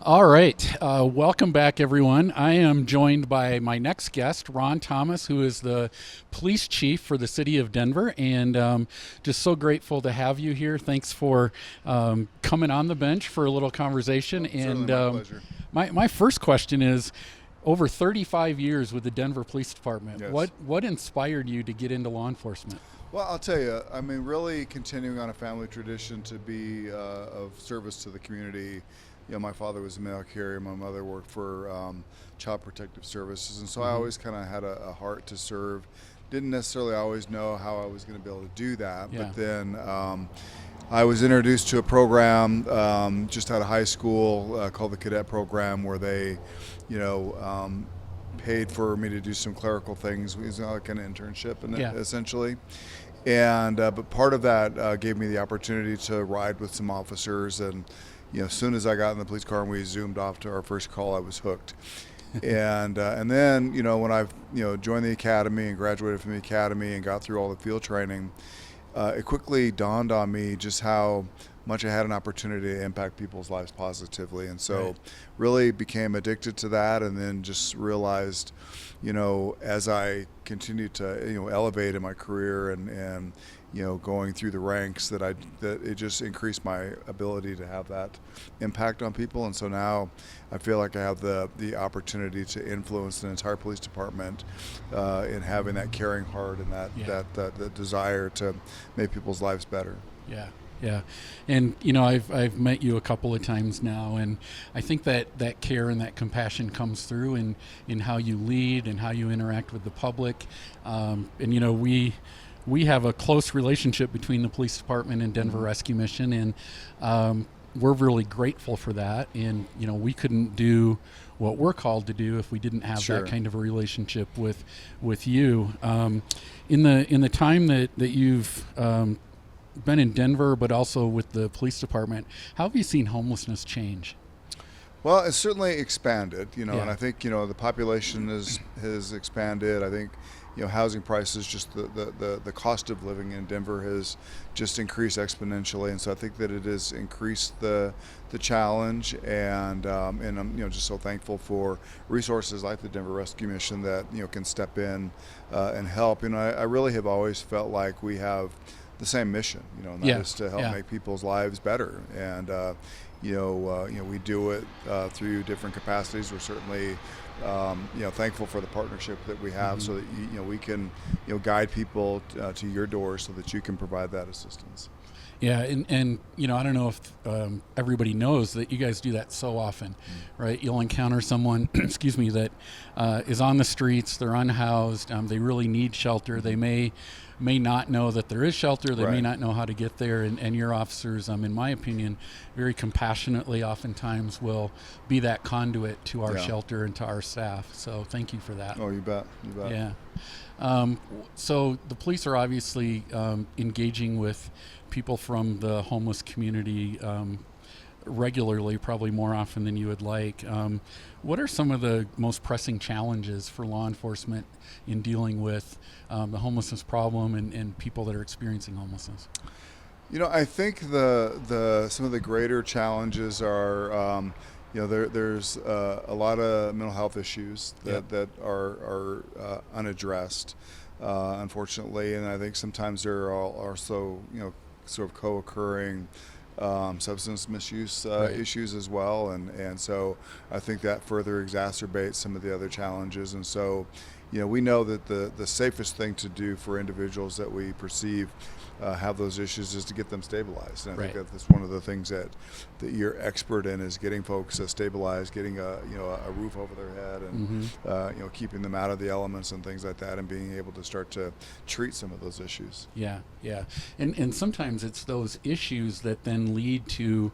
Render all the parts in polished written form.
All right. Welcome back, everyone. I am joined by my next guest, Ron Thomas, who is the police chief for the city of Denver. And just so grateful to have you here. Thanks for coming on the bench for a little conversation. Certainly my pleasure. My first question is, over 35 years with the Denver Police Department, Yes. what inspired you to get into law enforcement? Well, I'll tell you, I mean, really continuing on a family tradition to be of service to the community. You know, my father was a mail carrier, my mother worked for Child Protective Services, and so I always kind of had a heart to serve. Didn't necessarily always know how I was going to be able to do that, Yeah. but then I was introduced to a program just out of high school called the Cadet Program, where they, paid for me to do some clerical things. It was like an internship, Yeah. essentially. And but part of that gave me the opportunity to ride with some officers, and as soon as I got in the police car and we zoomed off to our first call, I was hooked. And then when I joined the academy and graduated from the academy and got through all the field training, it quickly dawned on me just how much I had an opportunity to impact people's lives positively, and so Right. really became addicted to that, and then just realized, as I continued to elevate in my career and going through the ranks, that it just increased my ability to have that impact on people. And so now I feel like I have the opportunity to influence an entire police department in having that caring heart and that desire to make people's lives better. Yeah, yeah, and I've met you a couple of times now, and I think that care and that compassion comes through in how you lead and how you interact with the public, and we have a close relationship between the police department and Denver Rescue Mission, and we're really grateful for that. And we couldn't do what we're called to do if we didn't have Sure. that kind of a relationship with you. In the time that you've been in Denver, but also with the police department, how have you seen homelessness change? Well, it's certainly expanded, Yeah. and I think the population has expanded. I think housing prices, just the cost of living in Denver has just increased exponentially, and so I think that it has increased the challenge, and I'm just so thankful for resources like the Denver Rescue Mission that can step in and help. I really have always felt like we have the same mission, and that Yeah, is to help yeah. make people's lives better. And we do it through different capacities. We're certainly thankful for the partnership that we have, so that we can guide people to your door so that you can provide that assistance. Yeah, and I don't know if everybody knows that you guys do that so often, right? You'll encounter someone, excuse me, that is on the streets, they're unhoused, they really need shelter. They may not know that there is shelter, they may Right. not know how to get there, and your officers, in my opinion, very compassionately oftentimes will be that conduit to our Yeah. shelter and to our staff. So thank you for that. Oh, you bet. Yeah. So the police are obviously engaging with people from the homeless community regularly, probably more often than you would like. What are some of the most pressing challenges for law enforcement in dealing with the homelessness problem and people that are experiencing homelessness? I think some of the greater challenges are, there's a lot of mental health issues that are unaddressed, unfortunately, and I think sometimes there are also sort of co-occurring substance misuse Right. issues as well, and so I think that further exacerbates some of the other challenges. And so we know that the safest thing to do for individuals that we perceive have those issues is to get them stabilized. And I Right. think that's one of the things that you're expert in, is getting folks stabilized, getting a roof over their head, and keeping them out of the elements and things like that, and being able to start to treat some of those issues. Yeah, yeah. And sometimes it's those issues that then lead to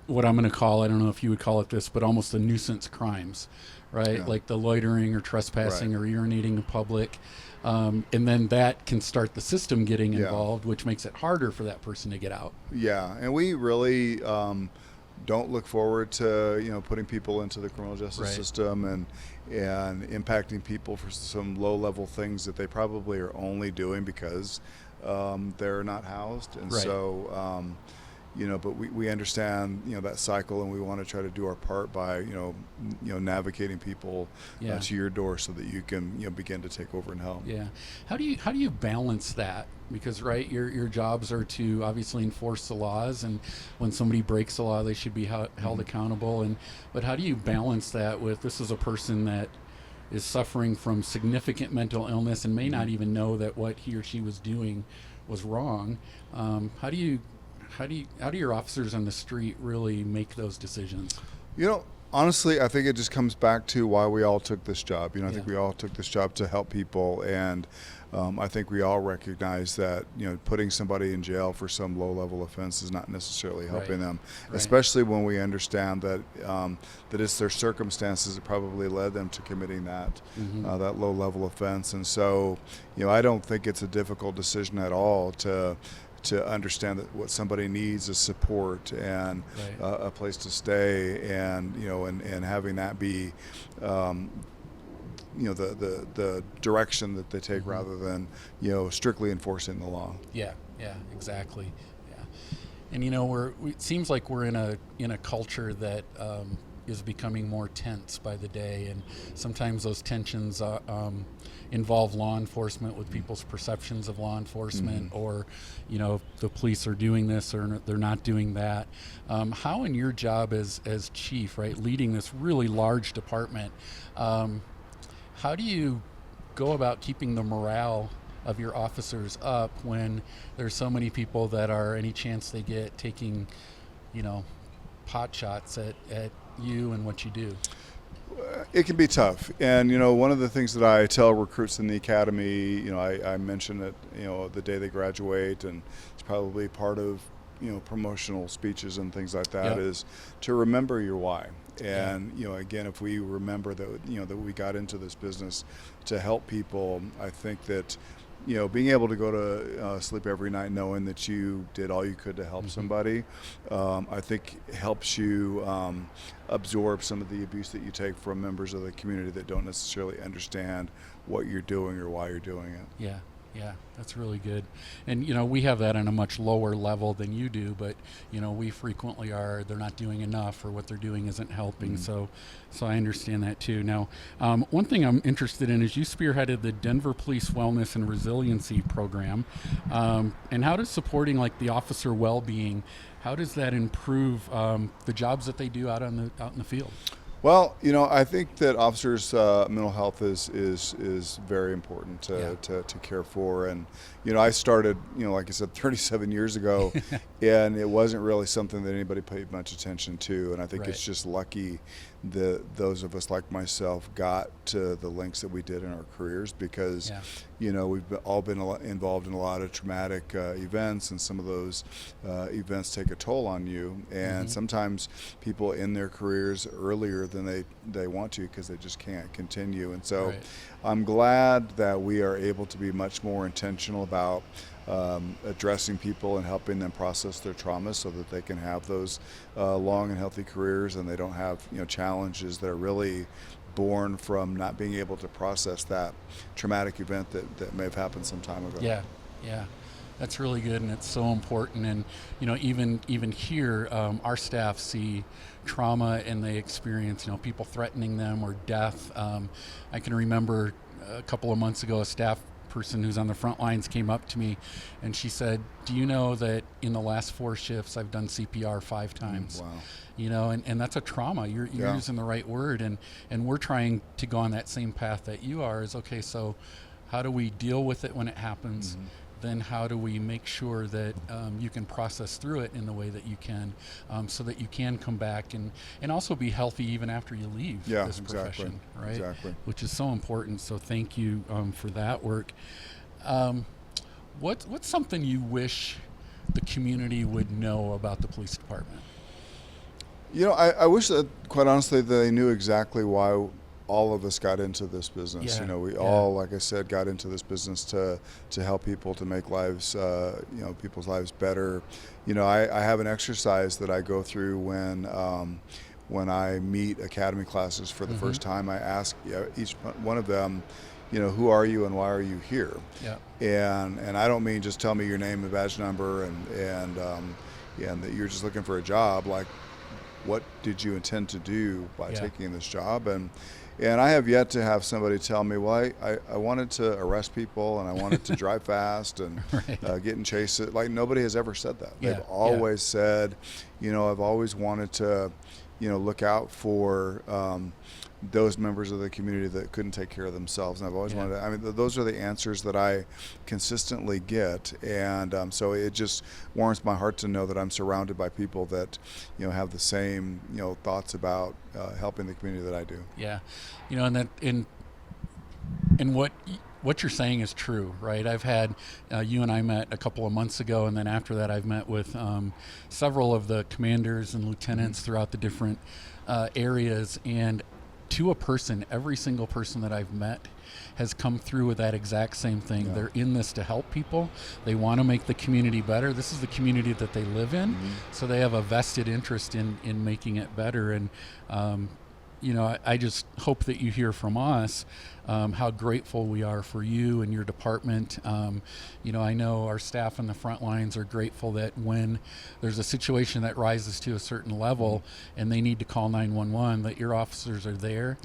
what I'm going to call, I don't know if you would call it this, but almost the nuisance crimes, right? Yeah. Like the loitering or trespassing or urinating in public. And then that can start the system getting Yeah. involved, which makes it harder for that person to get out. Yeah, and we really don't look forward to putting people into the criminal justice Right. system and impacting people for some low level things that they probably are only doing because they're not housed. And Right. so but we understand, that cycle, and we want to try to do our part by, navigating people to your door so that you can, begin to take over and help. Yeah. How do you balance that? Because, right, your jobs are to obviously enforce the laws, and when somebody breaks the law, they should be held accountable. But how do you balance that with, this is a person that is suffering from significant mental illness and may not even know that what he or she was doing was wrong? How do your officers on the street really make those decisions? Honestly, I think it just comes back to why we all took this job. I think we all took this job to help people, and I think we all recognize that, putting somebody in jail for some low-level offense is not necessarily helping them, especially when we understand that that it's their circumstances that probably led them to committing that that low-level offense. And so, I don't think it's a difficult decision at all to understand that what somebody needs is support and a place to stay, and and having that be the direction that they take rather than strictly enforcing the law. Yeah, exactly. Yeah, and it seems like we're in a culture that is becoming more tense by the day, and sometimes those tensions involve law enforcement with people's perceptions of law enforcement, or the police are doing this or they're not doing that. How, in your job as chief, right, leading this really large department, how do you go about keeping the morale of your officers up when there's so many people that are, any chance they get, taking pot shots at you and what you do? It can be tough, and one of the things that I tell recruits in the academy, I mention it, the day they graduate, and it's probably part of promotional speeches and things like that, is to remember your why. And again, if we remember that that we got into this business to help people, I think that being able to go to sleep every night knowing that you did all you could to help somebody, I think helps you absorb some of the abuse that you take from members of the community that don't necessarily understand what you're doing or why you're doing it. Yeah, that's really good. And we have that on a much lower level than you do, but we frequently they're not doing enough, or what they're doing isn't helping. So I understand that too. Now, one thing I'm interested in is you spearheaded the Denver Police Wellness and Resiliency Program. And how does supporting the officer well-being, how does that improve the jobs that they do out in the field? Well, I think that officers' mental health is very important to care for. And, I started, like I said, 37 years ago, and it wasn't really something that anybody paid much attention to. And I think it's just lucky that those of us like myself got to the lengths that we did in our careers, because, we've all been involved in a lot of traumatic events, and some of those events take a toll on you. And sometimes people end their careers earlier than they want to, because they just can't continue. And so I'm glad that we are able to be much more intentional about addressing people and helping them process their traumas so that they can have those long and healthy careers, and they don't have challenges that are really born from not being able to process that traumatic event that may have happened some time ago. Yeah. That's really good, and it's so important. And even here, our staff see trauma, and they experience people threatening them or death. I can remember a couple of months ago, a staff person who's on the front lines came up to me, and she said, "Do you know that in the last 4 shifts I've done CPR 5 times?" Wow. And that's a trauma. You're using the right word, and we're trying to go on that same path that you are. Is okay. So, how do we deal with it when it happens? Then how do we make sure that you can process through it in the way that you can, so that you can come back and also be healthy even after you leave this profession, right? Exactly. Which is so important. So thank you for that work. What's something you wish the community would know about the police department? I wish that, quite honestly, they knew exactly why all of us got into this business. We all, like I said, got into this business to help people, to make lives, people's lives better. I have an exercise that I go through when I meet academy classes for the first time. I ask each one of them, who are you and why are you here? And I don't mean just tell me your name and badge number and and that you're just looking for a job, like, what did you intend to do by taking this job? And I have yet to have somebody tell me, well, I wanted to arrest people and I wanted to drive fast and Right. get in chases. Like, nobody has ever said that. Yeah, They've always said, I've always wanted to, look out for those members of the community that couldn't take care of themselves. And I've always wanted to, I mean, those are the answers that I consistently get. And so it just warms my heart to know that I'm surrounded by people that, have the same, thoughts about helping the community that I do. Yeah. And that in what you're saying is true, right? I've had, you and I met a couple of months ago, and then after that I've met with several of the commanders and lieutenants throughout the different areas, and to a person, every single person that I've met has come through with that exact same thing. Yeah. They're in this to help people. They want to make the community better. This is the community that they live in, so they have a vested interest in making it better. And I just hope that you hear from us how grateful we are for you and your department. I know our staff on the front lines are grateful that when there's a situation that rises to a certain level and they need to call 911, that your officers are there,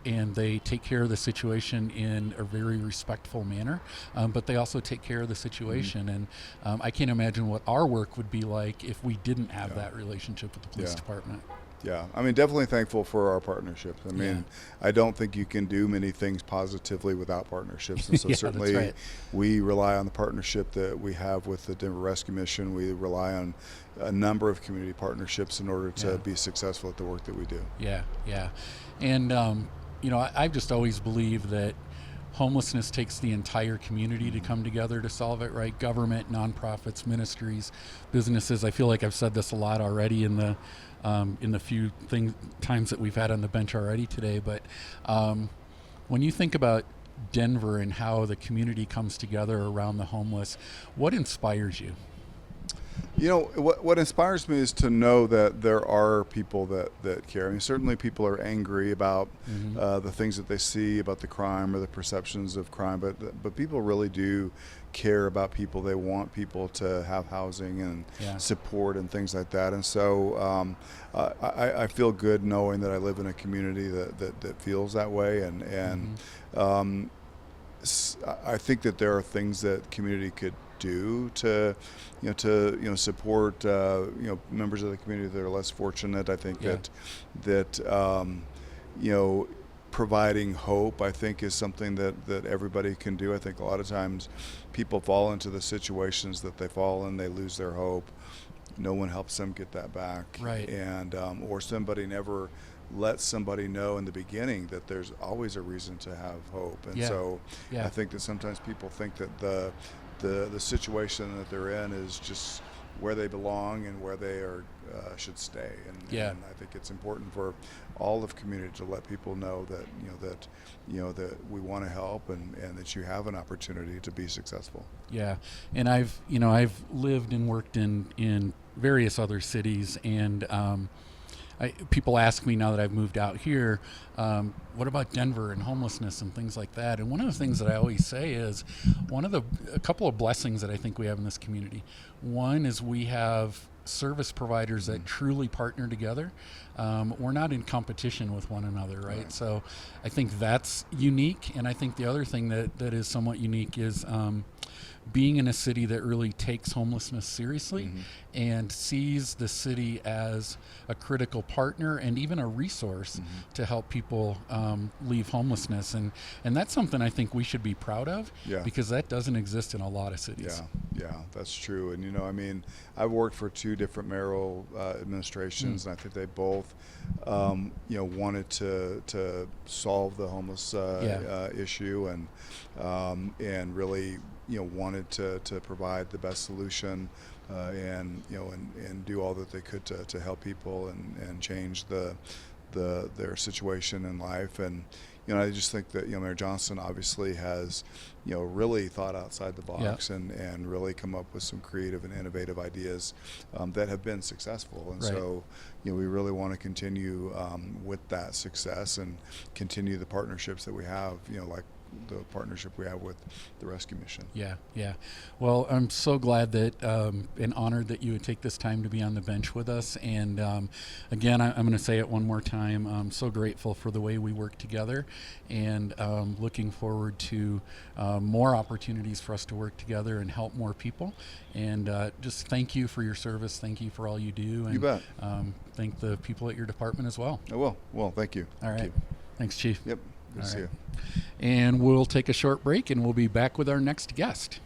and they take care of the situation in a very respectful manner, but they also take care of the situation. And I can't imagine what our work would be like if we didn't have that relationship with the police department. Yeah, I mean, definitely thankful for our partnerships. I mean, I don't think you can do many things positively without partnerships. And so certainly that's right. We rely on the partnership that we have with the Denver Rescue Mission. We rely on a number of community partnerships in order to be successful at the work that we do. Yeah. And, I've just always believed that homelessness takes the entire community to come together to solve it, right? Government, nonprofits, ministries, businesses. I feel like I've said this a lot already in the few times that we've had on the bench already today. But when you think about Denver and how the community comes together around the homeless, what inspires you? What inspires me is to know that there are people that care. I mean, certainly people are angry about the things that they see about the crime or the perceptions of crime, but people really do care about people. They want people to have housing and support and things like that. And so I feel good knowing that I live in a community that feels that way. And I think that there are things that community could do to support members of the community that are less fortunate. I think that providing hope, I think, is something that everybody can do. I think a lot of times people fall into the situations that they fall in, they lose their hope. No one helps them get that back, right? And or somebody never lets somebody know in the beginning that there's always a reason to have hope. And so I think that sometimes people think that the situation that they're in is just where they belong and where they should stay. And I think it's important for all of community to let people know that that we want to help and that you have an opportunity to be successful. Yeah, and I've lived and worked in various other cities, and people ask me now that I've moved out here, what about Denver and homelessness and things like that? And one of the things that I always say is a couple of blessings that I think we have in this community. One is we have service providers that truly partner together. We're not in competition with one another, right? So I think that's unique. And I think the other thing that is somewhat unique is being in a city that really takes homelessness seriously and sees the city as a critical partner and even a resource to help people leave homelessness. And that's something I think we should be proud of, because that doesn't exist in a lot of cities. Yeah, that's true. And, I mean, I've worked for two different mayoral administrations, and I think they both, wanted to solve the homeless issue and really, wanted to provide the best solution and do all that they could to help people and change their situation in life. And I just think that Mayor Johnson obviously has really thought outside the box and really come up with some creative and innovative ideas that have been successful. And so we really want to continue with that success and continue the partnerships that we have, like the partnership we have with the rescue mission. Yeah, yeah. Well, I'm so glad that and honored that you would take this time to be on the bench with us. And again, I'm going to say it one more time. I'm so grateful for the way we work together, and looking forward to more opportunities for us to work together and help more people. And just thank you for your service. Thank you for all you do. And You bet. thank the people at your department as well. I will. Well, thank you. All right. Thank you. Thanks, Chief. Yep. Good to see you. And we'll take a short break, and we'll be back with our next guest.